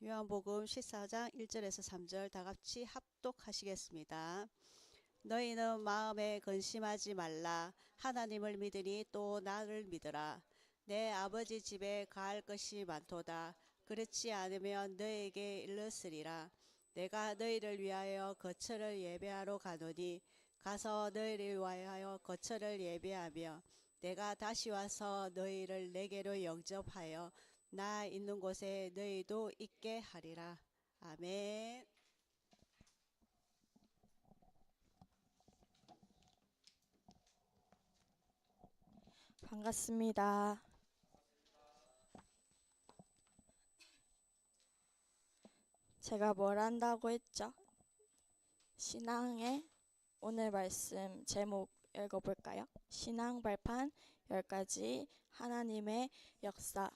요한복음 14장 1절에서 3절 다 같이 합독하시겠습니다. 너희는 마음에 근심하지 말라. 하나님을 믿으니 또 나를 믿으라. 내 아버지 집에 갈 것이 많도다. 그렇지 않으면 너에게 일렀으리라. 내가 너희를 위하여 거처를 예배하러 가노니 가서 너희를 위하여 거처를 예배하며 내가 다시 와서 너희를 내게로 영접하여 나 있는 곳에 너희도 있게 하리라. 아멘. 반갑습니다. 제가 뭘 한다고 했죠? 신앙의 오늘 말씀 제목 읽어볼까요? 신앙 발판 10가지 하나님의 역사.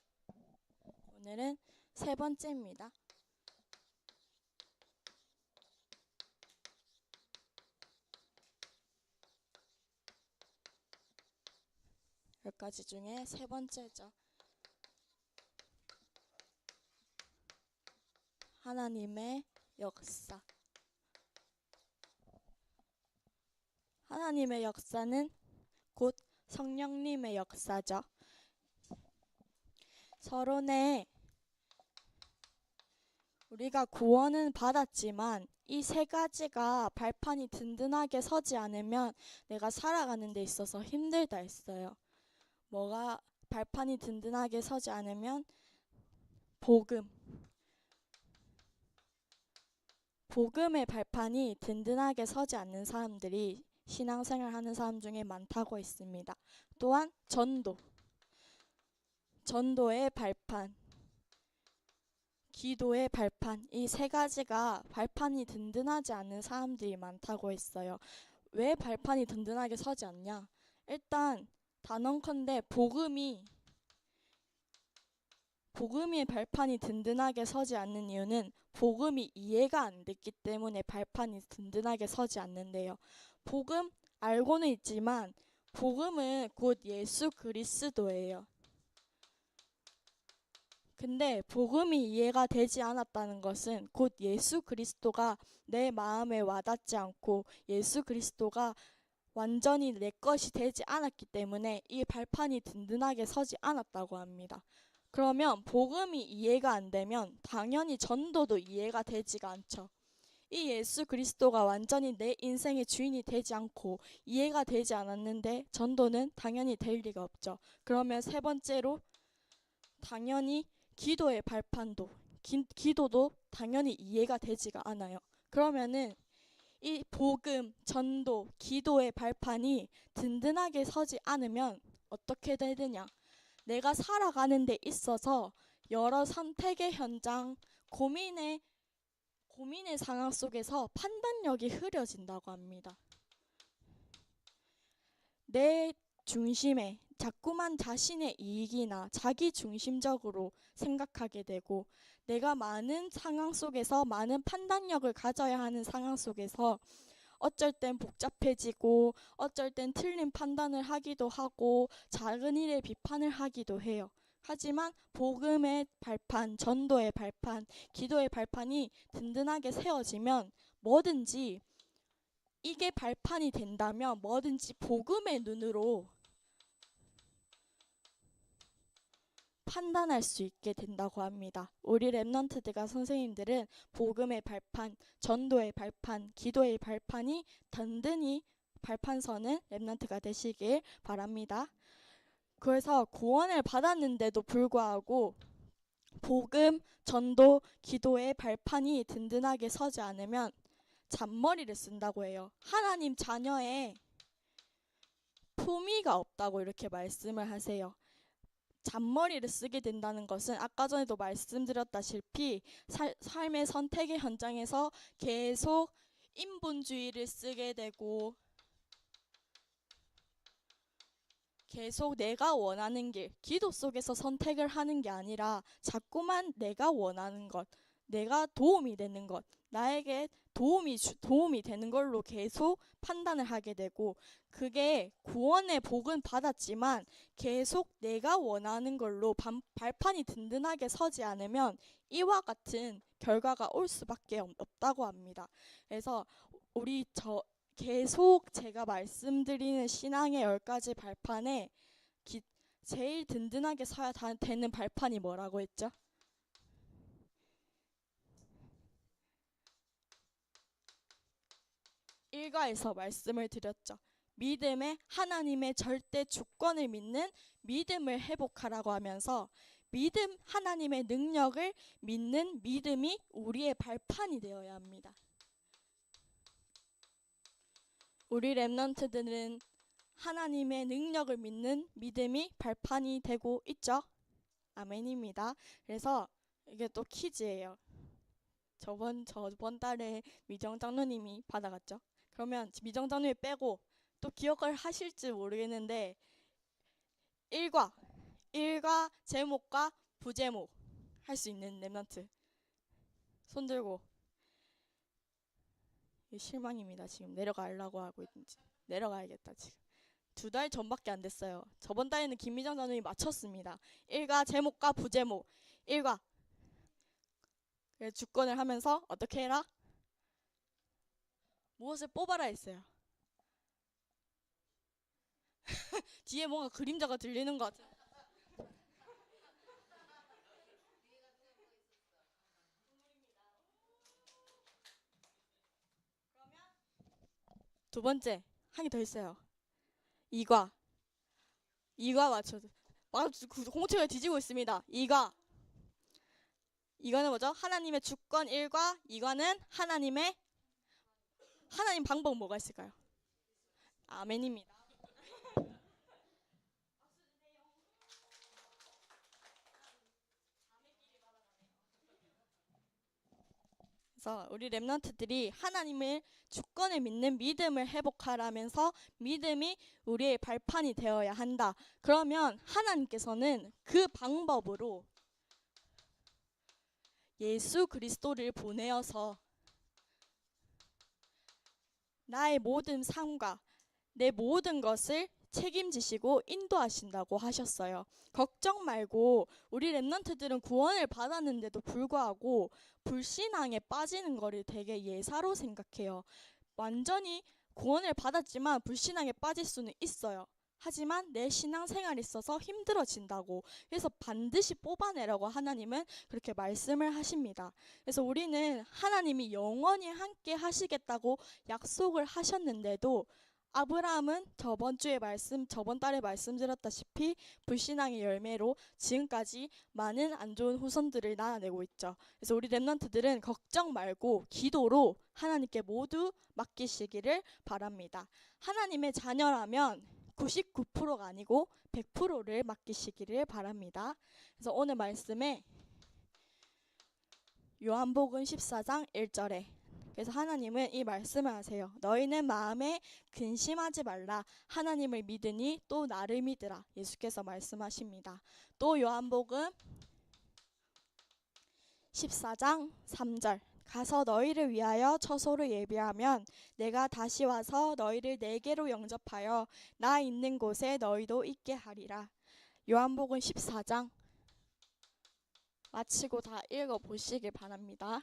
오늘은 세 번째입니다. 10가지 중에 세 번째죠. 하나님의 역사. 하나님의 역사는 곧 성령님의 역사죠. 서론에 우리가 구원은 받았지만 이 세 가지가 발판이 든든하게 서지 않으면 내가 살아가는 데 있어서 힘들다 했어요. 뭐가 발판이 든든하게 서지 않으면 복음의 발판이 든든하게 서지 않는 사람들이 신앙생활 하는 사람 중에 많다고 했습니다. 또한 전도의 발판, 기도의 발판, 이 세 가지가 발판이 든든하지 않은 사람들이 많다고 했어요. 왜 발판이 든든하게 서지 않냐? 일단 단언컨대 복음의 발판이 든든하게 서지 않는 이유는 복음이 이해가 안 됐기 때문에 발판이 든든하게 서지 않는데요. 복음 알고는 있지만 복음은 곧 예수 그리스도예요. 근데 복음이 이해가 되지 않았다는 것은 곧 예수 그리스도가 내 마음에 와닿지 않고 예수 그리스도가 완전히 내 것이 되지 않았기 때문에 이 발판이 든든하게 서지 않았다고 합니다. 그러면 복음이 이해가 안 되면 당연히 전도도 이해가 되지가 않죠. 이 예수 그리스도가 완전히 내 인생의 주인이 되지 않고 이해가 되지 않았는데 전도는 당연히 될 리가 없죠. 그러면 세 번째로 당연히 기도의 발판도 기도도 당연히 이해가 되지가 않아요. 그러면은 이 복음, 전도, 기도의 발판이 든든하게 서지 않으면 어떻게 되느냐? 내가 살아가는 데 있어서 여러 선택의 현장, 고민의 상황 속에서 판단력이 흐려진다고 합니다. 내 중심에 자꾸만 자신의 이익이나 자기 중심적으로 생각하게 되고 내가 많은 상황 속에서 많은 판단력을 가져야 하는 상황 속에서 어쩔 땐 복잡해지고 어쩔 땐 틀린 판단을 하기도 하고 작은 일에 비판을 하기도 해요. 하지만 복음의 발판, 전도의 발판, 기도의 발판이 든든하게 세워지면 뭐든지 이게 발판이 된다면 뭐든지 복음의 눈으로 판단할 수 있게 된다고 합니다. 우리 랩넌트들과 선생님들은 복음의 발판, 전도의 발판, 기도의 발판이 든든히 발판 서는 랩넌트가 되시길 바랍니다. 그래서 구원을 받았는데도 불구하고 복음, 전도, 기도의 발판이 든든하게 서지 않으면 잔머리를 쓴다고 해요. 하나님 자녀의 품위가 없다고 이렇게 말씀을 하세요. 잔머리를 쓰게 된다는 것은 아까 전에도 말씀드렸다시피 삶의 선택의 현장에서 계속 인본주의를 쓰게 되고 계속 내가 원하는 길, 기도 속에서 선택을 하는 게 아니라 자꾸만 내가 원하는 것, 내가 도움이 되는 것, 나에게 도움이 되는 걸로 계속 판단을 하게 되고, 그게 구원의 복은 받았지만 계속 내가 원하는 걸로 발판이 든든하게 서지 않으면 이와 같은 결과가 올 수밖에 없다고 합니다. 그래서 계속 제가 말씀드리는 신앙의 10가지 발판에 제일 든든하게 서야 되는 발판이 뭐라고 했죠? 일과에서 말씀을 드렸죠. 믿음의 하나님의 절대 주권을 믿는 믿음을 회복하라고 하면서, 하나님의 능력을 믿는 믿음이 우리의 발판이 되어야 합니다. 우리 렘넌트들은 하나님의 능력을 믿는 믿음이 발판이 되고 있죠. 아멘입니다. 그래서 이게 또 퀴즈예요. 저번 달에 미정 장로님이 받아갔죠. 그러면 미정 장로님 빼고 또 기억을 하실지 모르겠는데, 일과 제목과 부제목 할 수 있는 렘넌트 손 들고. 실망입니다. 지금 내려가려고 하고 있는지. 내려가야겠다. 지금 2달 전밖에 안 됐어요. 저번 달에는 김미정 장로님이 맞췄습니다. 일과 제목과 부제목. 일과 주권을 하면서 어떻게 해라? 무엇을 뽑아라 했어요. 뒤에 뭔가 그림자가 들리는 것 같아요. 두 번째, 한 개 더 있어요. 이과 맞춰도 공책을 뒤지고 있습니다. 이거는 뭐죠? 하나님의 주권 1과, 이과는 하나님 방법 뭐가 있을까요? 아멘입니다. 그래서 우리 렘넌트들이 하나님의 주권을 믿는 믿음을 회복하라면서 믿음이 우리의 발판이 되어야 한다. 그러면 하나님께서는 그 방법으로 예수 그리스도를 보내어서 나의 모든 삶과 내 모든 것을 책임지시고 인도하신다고 하셨어요. 걱정 말고. 우리 렘넌트들은 구원을 받았는데도 불구하고 불신앙에 빠지는 거를 되게 예사로 생각해요. 완전히 구원을 받았지만 불신앙에 빠질 수는 있어요. 하지만 내 신앙생활에 있어서 힘들어진다고. 그래서 반드시 뽑아내라고 하나님은 그렇게 말씀을 하십니다. 그래서 우리는 하나님이 영원히 함께 하시겠다고 약속을 하셨는데도, 아브라함은 저번 달에 말씀드렸다시피 불신앙의 열매로 지금까지 많은 안 좋은 후손들을 낳아내고 있죠. 그래서 우리 렘넌트들은 걱정 말고 기도로 하나님께 모두 맡기시기를 바랍니다. 하나님의 자녀라면 99%가 아니고 100%를 맡기시기를 바랍니다. 그래서 오늘 말씀에 요한복음 14장 1절에, 그래서 하나님은 이 말씀을 하세요. 너희는 마음에 근심하지 말라. 하나님을 믿으니 또 나를 믿으라. 예수께서 말씀하십니다. 또 요한복음 14장 3절, 가서 너희를 위하여 처소를 예비하면 내가 다시 와서 너희를 내게로 영접하여 나 있는 곳에 너희도 있게 하리라. 요한복음 14장 마치고 다 읽어보시길 바랍니다.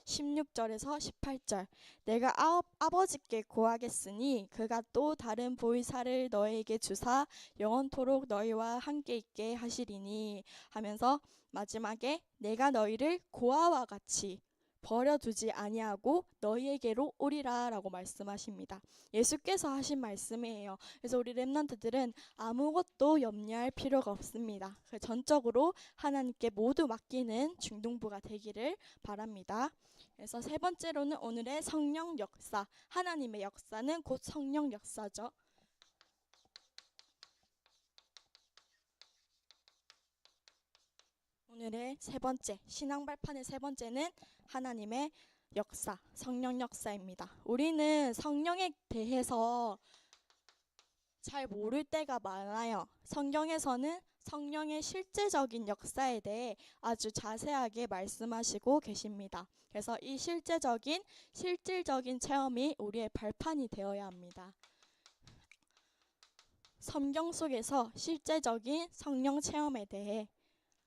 16절에서 18절, 내가 아버지께 구하겠으니 그가 또 다른 보이사를 너에게 주사 영원토록 너희와 함께 있게 하시리니 하면서 마지막에 내가 너희를 고아와 같이 버려두지 아니하고 너희에게로 오리라 라고 말씀하십니다. 예수께서 하신 말씀이에요. 그래서 우리 렘넌트들은 아무것도 염려할 필요가 없습니다. 전적으로 하나님께 모두 맡기는 중동부가 되기를 바랍니다. 그래서 세 번째로는 오늘의 성령 역사. 하나님의 역사는 곧 성령 역사죠. 오늘의 세 번째, 신앙 발판의 세 번째는 하나님의 역사, 성령 역사입니다. 우리는 성령에 대해서 잘 모를 때가 많아요. 성경에서는 성령의 실제적인 역사에 대해 아주 자세하게 말씀하시고 계십니다. 그래서 이 실질적인 체험이 우리의 발판이 되어야 합니다. 성경 속에서 실제적인 성령 체험에 대해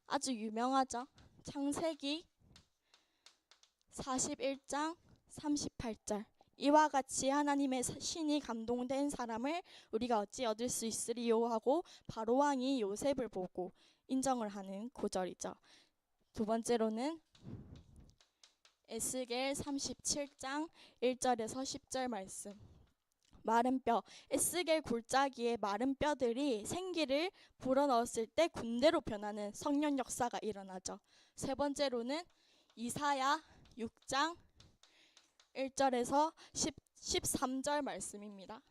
아주 유명하죠. 창세기 41장 38절. 이와 같이 하나님의 신이 감동된 사람을 우리가 어찌 얻을 수 있으리요 하고 바로 왕이 요셉을 보고 인정을 하는 구절이죠. 두 번째로는 에스겔 37장 1절에서 10절 말씀. 마른 뼈, 에스겔 골짜기에 마른 뼈들이 생기를 불어넣었을 때 군대로 변하는 성령 역사가 일어나죠. 세 번째로는 이사야 6장 1절에서 13절 말씀입니다.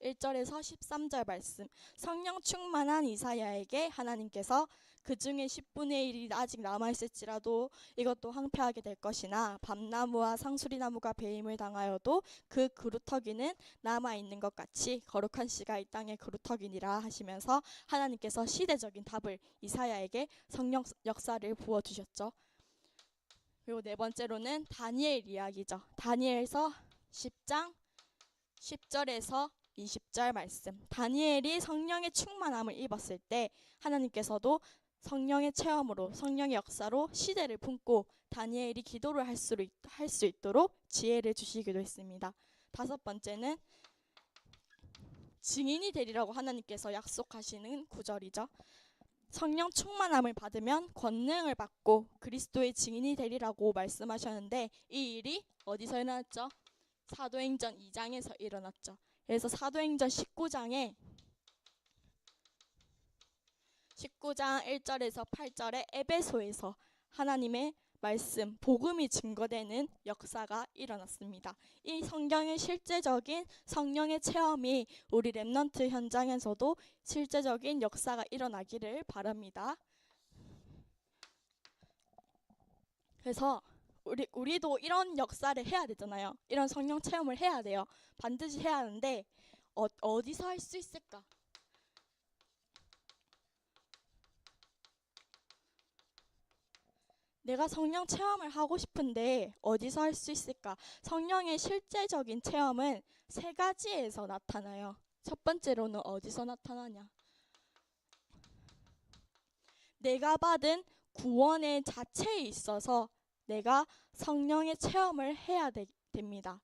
1절에서 13절 말씀. 성령 충만한 이사야에게 하나님께서 그 중에 10분의 1이 아직 남아있을지라도 이것도 황폐하게 될 것이나 밤나무와 상수리나무가 배임을 당하여도 그 그루터기는 남아있는 것 같이 거룩한 씨가 이 땅에 그루터기니라 하시면서 하나님께서 시대적인 답을 이사야에게 성령 역사를 부어주셨죠. 그리고 네 번째로는 다니엘 이야기죠. 다니엘서 10장 10절에서 20절 말씀. 다니엘이 성령의 충만함을 입었을 때 하나님께서도 성령의 체험으로 성령의 역사로 시대를 품고 다니엘이 기도를 할 수 있도록 지혜를 주시기도 했습니다. 다섯 번째는 증인이 되리라고 하나님께서 약속하시는 구절이죠. 성령 충만함을 받으면 권능을 받고 그리스도의 증인이 되리라고 말씀하셨는데 이 일이 어디서 일어났죠? 사도행전 2장에서 일어났죠. 그래서 사도행전 19장 1절에서 8절에 에베소에서 하나님의 말씀, 복음이 증거되는 역사가 일어났습니다. 이 성경의 실제적인 성령의 체험이 우리 렘넌트 현장에서도 실제적인 역사가 일어나기를 바랍니다. 그래서 우리도 이런 역사를 해야 되잖아요. 이런 성령 체험을 해야 돼요. 반드시 해야 하는데 어디서 할 수 있을까? 내가 성령 체험을 하고 싶은데 어디서 할 수 있을까? 성령의 실제적인 체험은 세 가지에서 나타나요. 첫 번째로는 어디서 나타나냐? 내가 받은 구원의 자체에 있어서 내가 성령의 체험을 해야 됩니다.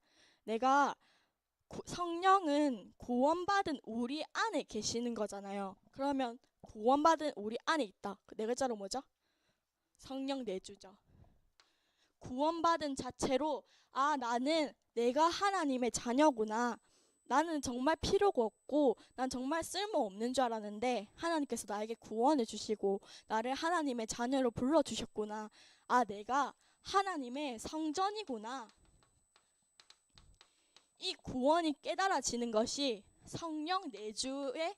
성령은 구원받은 우리 안에 계시는 거잖아요. 그러면 구원받은 우리 안에 있다. 네 글자로 뭐죠? 성령 내주죠. 구원받은 자체로 나는 내가 하나님의 자녀구나. 나는 정말 필요가 없고 난 정말 쓸모없는 줄 알았는데 하나님께서 나에게 구원을 주시고 나를 하나님의 자녀로 불러주셨구나. 내가 하나님의 성전이구나. 이 구원이 깨달아지는 것이 성령 내주의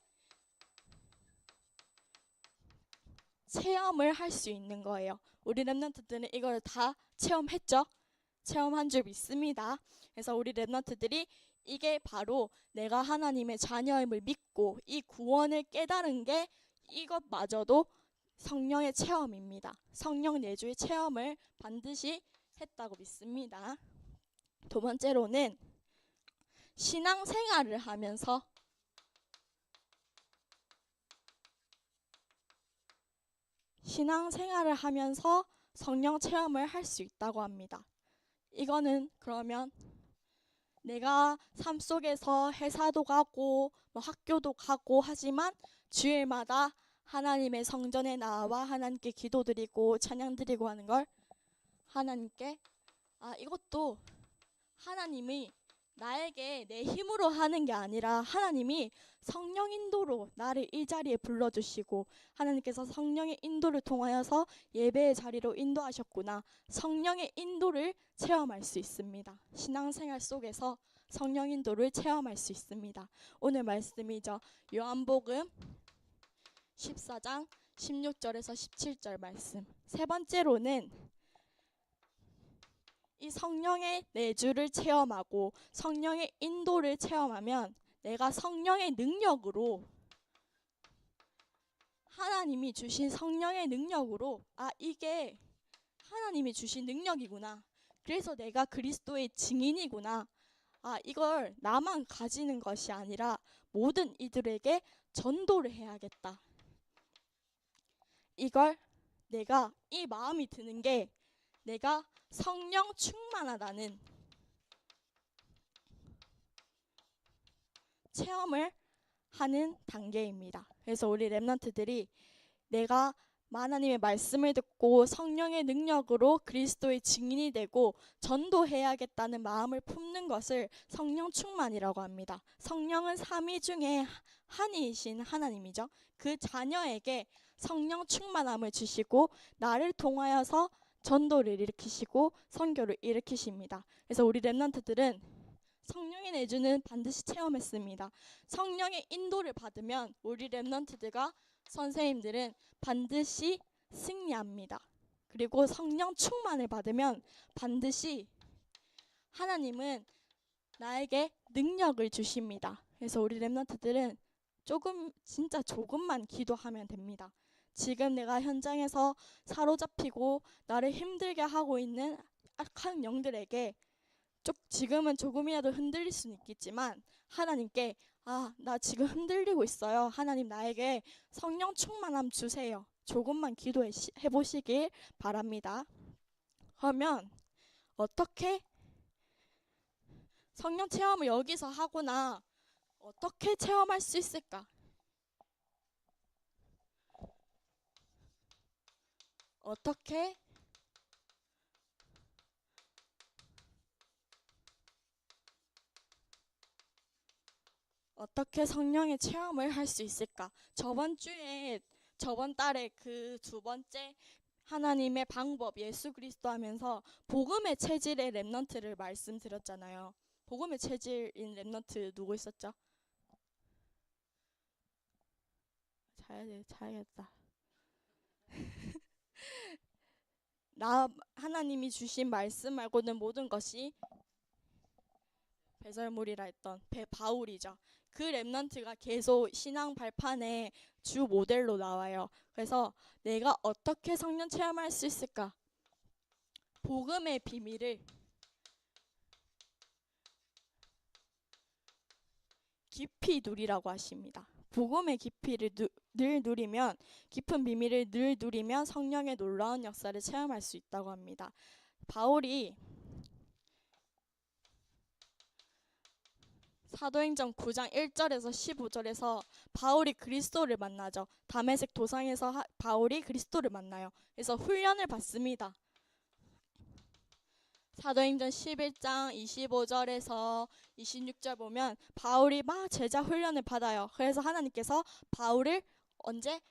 체험을 할 수 있는 거예요. 우리 렘넌트들은 이걸 다 체험했죠? 체험한 줄 믿습니다. 그래서 우리 렘넌트들이 이게 바로 내가 하나님의 자녀임을 믿고 이 구원을 깨달은 게 이것마저도 성령의 체험입니다. 성령 내주의 체험을 반드시 했다고 믿습니다. 두 번째로는 신앙생활을 하면서 성령 체험을 할 수 있다고 합니다. 이거는 그러면 내가 삶 속에서 회사도 가고 학교도 가고 하지만 주일마다 하나님의 성전에 나와 하나님께 기도드리고 찬양드리고 하는 걸 하나님께 이것도 하나님이 나에게 내 힘으로 하는 게 아니라 하나님이 성령 인도로 나를 이 자리에 불러주시고 하나님께서 성령의 인도를 통하여서 예배의 자리로 인도하셨구나. 성령의 인도를 체험할 수 있습니다. 신앙생활 속에서 성령 인도를 체험할 수 있습니다. 오늘 말씀이죠. 요한복음 14장 16절에서 17절 말씀. 세 번째로는 이 성령의 내주를 체험하고 성령의 인도를 체험하면 내가 성령의 능력으로 하나님이 주신 성령의 능력으로 이게 하나님이 주신 능력이구나. 그래서 내가 그리스도의 증인이구나. 이걸 나만 가지는 것이 아니라 모든 이들에게 전도를 해야겠다. 이걸 내가 이 마음이 드는 게 내가 성령 충만하다는 체험을 하는 단계입니다. 그래서 우리 렘넌트들이 내가 하나님의 말씀을 듣고 성령의 능력으로 그리스도의 증인이 되고 전도해야겠다는 마음을 품는 것을 성령 충만이라고 합니다. 성령은 삼위 중에 한이신 하나님이죠. 그 자녀에게 성령 충만함을 주시고 나를 통하여서 전도를 일으키시고 선교를 일으키십니다. 그래서 우리 렘넌트들은 성령의 내주는 반드시 체험했습니다. 성령의 인도를 받으면 우리 렘넌트들과 선생님들은 반드시 승리합니다. 그리고 성령 충만을 받으면 반드시 하나님은 나에게 능력을 주십니다. 그래서 우리 렘넌트들은 진짜 조금만 기도하면 됩니다. 지금 내가 현장에서 사로잡히고 나를 힘들게 하고 있는 악한 영들에게 지금은 조금이라도 흔들릴 수는 있겠지만 하나님께 나 지금 흔들리고 있어요. 하나님 나에게 성령 충만함 주세요. 조금만 기도해 보시길 바랍니다. 그러면 어떻게 성령 체험을 여기서 하거나 어떻게 체험할 수 있을까? 어떻게 성령의 체험을 할 수 있을까? 저번 달에 그 두 번째 하나님의 방법 예수 그리스도 하면서 복음의 체질의 렘넌트를 말씀드렸잖아요. 복음의 체질인 렘넌트 누구 있었죠? 자야겠다. 하나님이 주신 말씀 말고는 모든 것이 배설물이라 했던 바울이죠. 그 렘넌트가 계속 신앙 발판의 주 모델로 나와요. 그래서 내가 어떻게 성령 체험할 수 있을까? 복음의 비밀을 깊이 누리라고 하십니다. 복음의 깊이를 늘 누리면, 깊은 비밀을 늘 누리면 성령의 놀라운 역사를 체험할 수 있다고 합니다. 바울이 사도행전 9장 1절에서 15절에서 바울이 그리스도를 만나죠. 다메섹 도상에서 바울이 그리스도를 만나요. 그래서 훈련을 받습니다. 사도행전 11장 25절에서 26절 보면 바울이 막 제자 훈련을 받아요. 그래서 하나님께서 바울을 언제?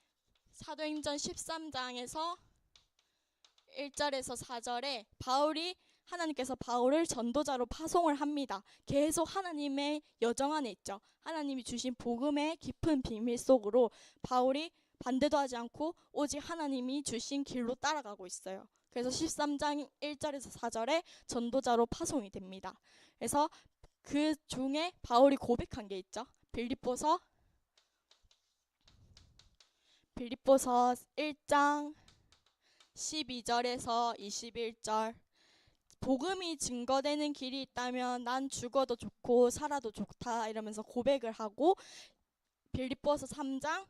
사도행전 13장에서 1절에서 4절에 하나님께서 바울을 전도자로 파송을 합니다. 계속 하나님의 여정 안에 있죠. 하나님이 주신 복음의 깊은 비밀 속으로 바울이 반대도 하지 않고 오직 하나님이 주신 길로 따라가고 있어요. 그래서 13장 1절에서 4절에 전도자로 파송이 됩니다. 그래서 그 중에 바울이 고백한 게 있죠. 빌립보서 1장 12절에서 21절 복음이 증거되는 길이 있다면 난 죽어도 좋고 살아도 좋다 이러면서 고백을 하고, 빌립보서 3장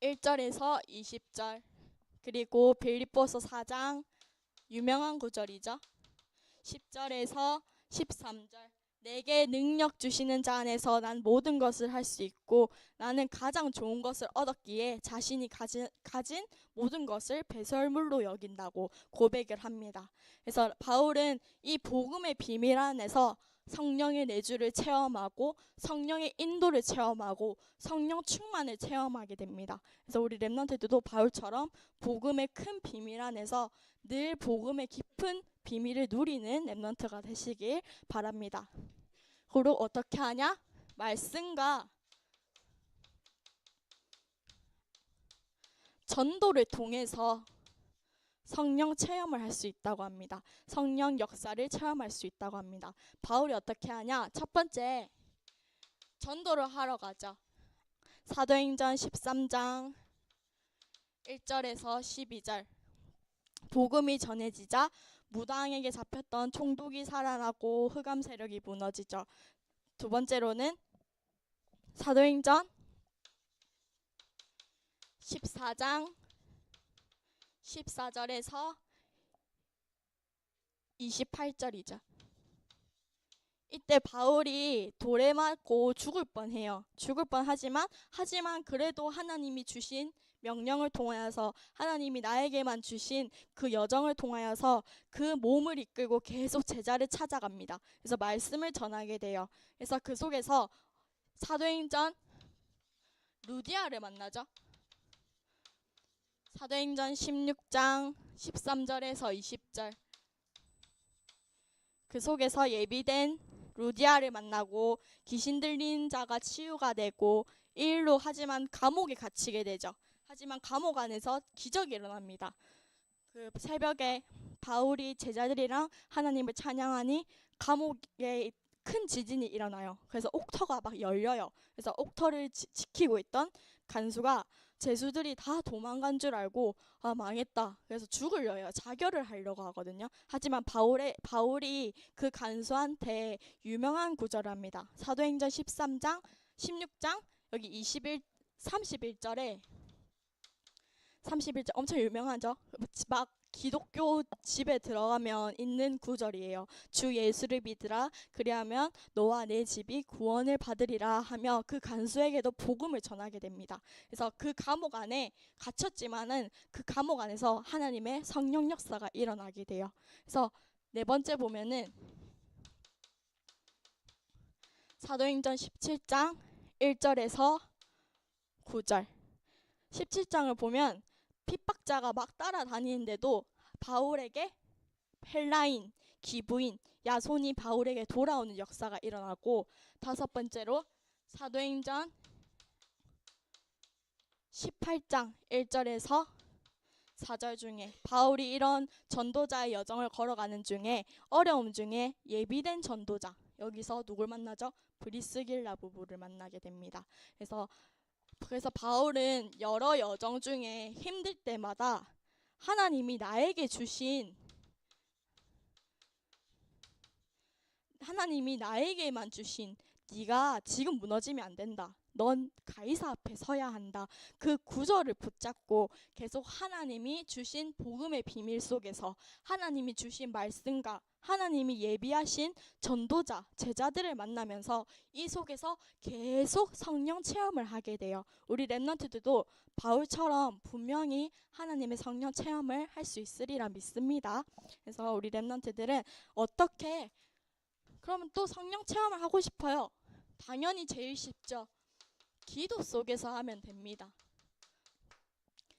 1절에서 20절 그리고 빌립보서 4장 유명한 구절이죠. 10절에서 13절 내게 능력 주시는 자 안에서 난 모든 것을 할 수 있고 나는 가장 좋은 것을 얻었기에 자신이 가진 모든 것을 배설물로 여긴다고 고백을 합니다. 그래서 바울은 이 복음의 비밀 안에서 성령의 내주를 체험하고 성령의 인도를 체험하고 성령 충만을 체험하게 됩니다. 그래서 우리 렘넌트들도 바울처럼 복음의 큰 비밀 안에서 늘 복음의 깊은 비밀을 누리는 렘넌트가 되시길 바랍니다. 그리고 어떻게 하냐? 말씀과 전도를 통해서 성령 체험을 할 수 있다고 합니다. 성령 역사를 체험할 수 있다고 합니다. 바울이 어떻게 하냐? 첫 번째, 전도를 하러 가죠. 사도행전 13장 1절에서 12절. 복음이 전해지자 무당에게 잡혔던 총독이 살아나고 흑암 세력이 무너지죠. 두 번째로는 사도행전 14장 14절에서 28절이죠. 이때 바울이 돌에 맞고 죽을 뻔해요. 죽을 뻔하지만 그래도 하나님이 주신 명령을 통하여서, 하나님이 나에게만 주신 그 여정을 통하여서 그 몸을 이끌고 계속 제자를 찾아갑니다. 그래서 말씀을 전하게 돼요. 그래서 그 속에서 사도행전 루디아를 만나죠. 사도행전 16장 13절에서 20절. 그 속에서 예비된 루디아를 만나고 귀신 들린 자가 치유가 되고 이 일로 하지만 감옥에 갇히게 되죠. 하지만 감옥 안에서 기적이 일어납니다. 그 새벽에 바울이 제자들이랑 하나님을 찬양하니 감옥에 큰 지진이 일어나요. 그래서 옥터가 막 열려요. 그래서 옥터를 지키고 있던 간수가 제수들이 다 도망간 줄 알고 아 망했다. 그래서 죽으려 해요. 자결을 하려고 하거든요. 하지만 바울이 그 간수한테 유명한 구절을 합니다. 사도행전 13장 16장 여기 31절에 31절 엄청 유명하죠. 막 기독교 집에 들어가면 있는 구절이에요. 주 예수를 믿으라 그리하면 너와 내 집이 구원을 받으리라 하며 그 간수에게도 복음을 전하게 됩니다. 그래서 그 감옥 안에 갇혔지만은 그 감옥 안에서 하나님의 성령 역사가 일어나게 돼요. 그래서 네 번째 보면은 사도행전 17장 1절에서 9절. 17장을 보면 핍박자가 막 따라다니는데도 바울에게 헬라인, 기부인, 야손이 바울에게 돌아오는 역사가 일어나고, 다섯 번째로 사도행전 18장 1절에서 4절 중에 바울이 이런 전도자의 여정을 걸어가는 중에 어려움 중에 예비된 전도자, 여기서 누굴 만나죠? 브리스길라 부부를 만나게 됩니다. 그래서 바울은 여러 여정 중에 힘들 때마다 하나님이 나에게만 주신 네가 지금 무너지면 안 된다. 넌 가이사 앞에 서야 한다. 그 구절을 붙잡고 계속 하나님이 주신 복음의 비밀 속에서 하나님이 주신 말씀과 하나님이 예비하신 전도자, 제자들을 만나면서 이 속에서 계속 성령 체험을 하게 돼요. 우리 렘넌트들도 바울처럼 분명히 하나님의 성령 체험을 할 수 있으리라 믿습니다. 그래서 우리 렘넌트들은 어떻게 그러면 또 성령 체험을 하고 싶어요? 당연히 제일 쉽죠. 기도 속에서 하면 됩니다.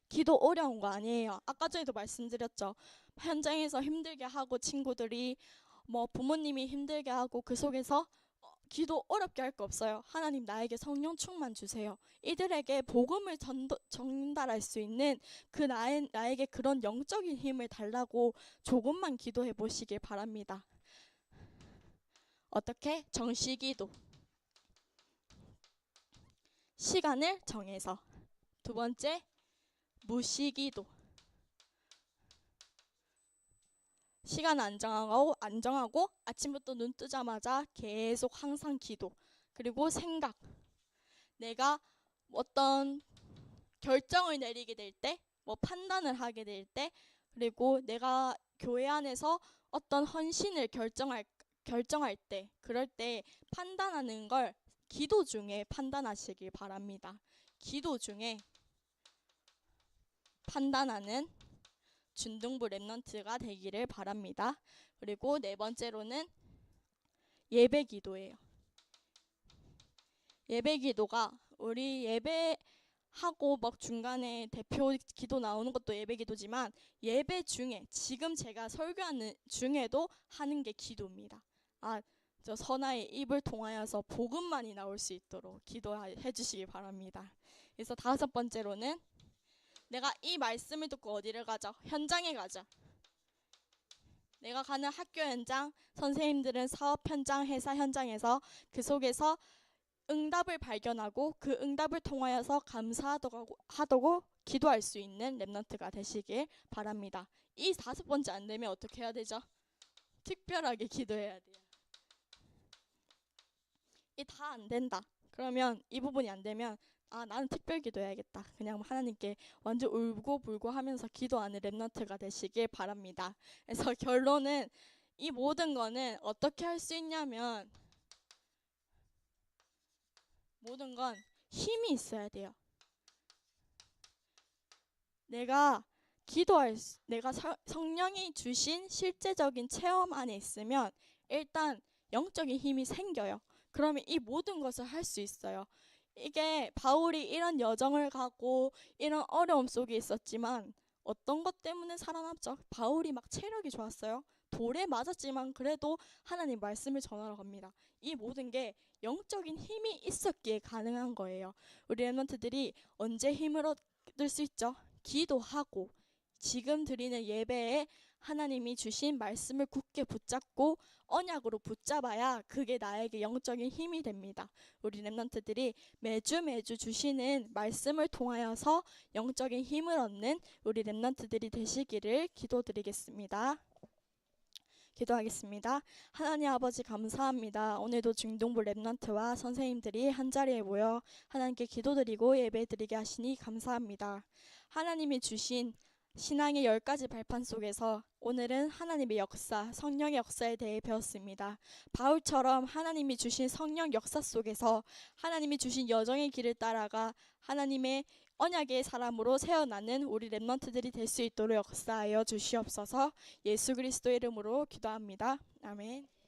기도 어려운 거 아니에요. 아까 전에도 말씀드렸죠. 현장에서 힘들게 하고 친구들이 부모님이 힘들게 하고 그 속에서 기도 어렵게 할 거 없어요. 하나님 나에게 성령 충만 주세요. 이들에게 복음을 전달할 수 있는 그 나에게 그런 영적인 힘을 달라고 조금만 기도해 보시길 바랍니다. 어떻게? 정시기도. 시간을 정해서. 두 번째, 무시기도. 시간 안정하고 아침부터 눈 뜨자마자 계속 항상 기도. 그리고 생각. 내가 어떤 결정을 내리게 될 때, 판단을 하게 될 때, 그리고 내가 교회 안에서 어떤 헌신을 결정할 때, 그럴 때 판단하는 걸 기도 중에 판단하시길 바랍니다. 기도 중에 판단하는 준등부 렘넌트가 되기를 바랍니다. 그리고 네 번째로는 예배 기도예요. 예배 기도가 우리 예배하고 중간에 대표 기도 나오는 것도 예배 기도지만 예배 중에 지금 제가 설교하는 중에도 하는 게 기도입니다. 저 선아의 입을 통하여서 복음만이 나올 수 있도록 기도해 주시기 바랍니다. 그래서 다섯 번째로는 내가 이 말씀을 듣고 어디를 가죠? 현장에 가죠. 내가 가는 학교 현장, 선생님들은 사업 현장, 회사 현장에서 그 속에서 응답을 발견하고 그 응답을 통하여서 감사하다고 기도할 수 있는 렘넌트가 되시길 바랍니다. 이 5번째 안 되면 어떻게 해야 되죠? 특별하게 기도해야 돼요. 이 다 안 된다. 그러면 이 부분이 안 되면 나는 특별 기도해야겠다. 그냥 하나님께 완전 울고불고 하면서 기도하는 렘넌트가 되시길 바랍니다. 그래서 결론은 이 모든 거는 어떻게 할 수 있냐면 모든 건 힘이 있어야 돼요. 내가 성령이 주신 실제적인 체험 안에 있으면 일단 영적인 힘이 생겨요. 그러면 이 모든 것을 할 수 있어요. 이게 바울이 이런 여정을 가고 이런 어려움 속에 있었지만 어떤 것 때문에 살아남죠? 바울이 막 체력이 좋았어요. 돌에 맞았지만 그래도 하나님 말씀을 전하러 갑니다. 이 모든 게 영적인 힘이 있었기에 가능한 거예요. 우리 렘넌트들이 언제 힘을 얻을 수 있죠? 기도하고 지금 드리는 예배에 하나님이 주신 말씀을 굳게 붙잡고 언약으로 붙잡아야 그게 나에게 영적인 힘이 됩니다. 우리 렘넌트들이 매주 주시는 말씀을 통하여서 영적인 힘을 얻는 우리 렘넌트들이 되시기를 기도드리겠습니다. 기도하겠습니다. 하나님 아버지 감사합니다. 오늘도 중동부 렘넌트와 선생님들이 한자리에 모여 하나님께 기도드리고 예배드리게 하시니 감사합니다. 하나님이 주신 신앙의 10가지 발판 속에서 오늘은 하나님의 역사, 성령의 역사에 대해 배웠습니다. 바울처럼 하나님이 주신 성령 역사 속에서 하나님이 주신 여정의 길을 따라가 하나님의 언약의 사람으로 세어나는 우리 렘넌트들이 될 수 있도록 역사하여 주시옵소서. 예수 그리스도의 이름으로 기도합니다. 아멘.